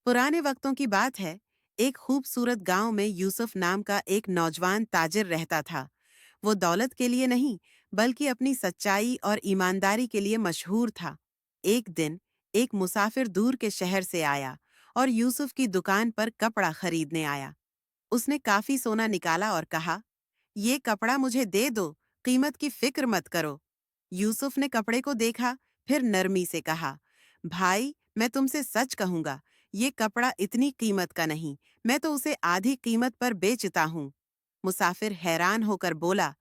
पुराने वक्तों की बात है। एक खूबसूरत गांव में यूसुफ नाम का एक नौजवान ताजिर रहता था। वो दौलत के लिए नहीं, बल्कि अपनी सच्चाई और ईमानदारी के लिए मशहूर था। एक दिन एक मुसाफिर दूर के शहर से आया और यूसुफ की दुकान पर कपड़ा खरीदने आया। उसने काफी सोना निकाला और कहा, ये कपड़ा मुझे दे दो, कीमत की फिक्र मत करो। यूसुफ ने कपड़े को देखा, फिर नरमी से कहा, भाई, मैं तुमसे सच कहूंगा, ये कपड़ा इतनी कीमत का नहीं, मैं तो उसे आधी कीमत पर बेचता हूँ। मुसाफिर हैरान होकर बोला,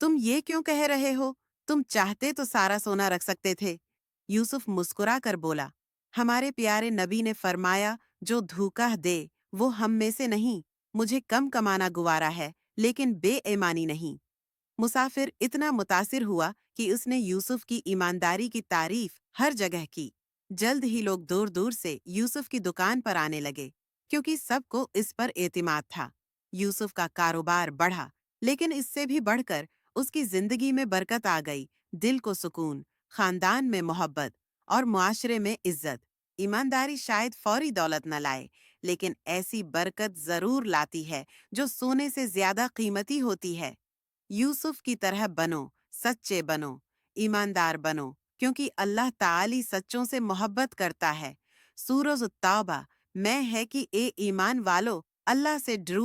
तुम ये क्यों कह रहे हो? तुम चाहते तो सारा सोना रख सकते थे। यूसुफ मुस्कुरा कर बोला, हमारे प्यारे नबी ने फरमाया, जो धोखा दे वो हम में से नहीं। मुझे कम कमाना गुवारा है, लेकिन बेईमानी नहीं। मुसाफिर इतना मुतासिर हुआ कि उसने यूसुफ की ईमानदारी की तारीफ हर जगह की। जल्द ही लोग दूर दूर से यूसुफ की दुकान पर आने लगे, क्योंकि सबको इस पर एतिमाद था। यूसुफ का कारोबार बढ़ा, लेकिन इससे भी बढ़कर उसकी जिंदगी में बरकत आ गई। दिल को सुकून, खानदान में मोहब्बत और मुआशरे में इज्जत। ईमानदारी शायद फौरी दौलत न लाए, लेकिन ऐसी बरकत जरूर लाती है जो सोने से ज्यादा कीमती होती है। यूसुफ की तरह बनो, सच्चे बनो, ईमानदार बनो, क्योंकि अल्लाह ताली सच्चों से मोहब्बत करता है। सूरज तौबा, मैं है कि ए ईमान वालो, अल्लाह से डरो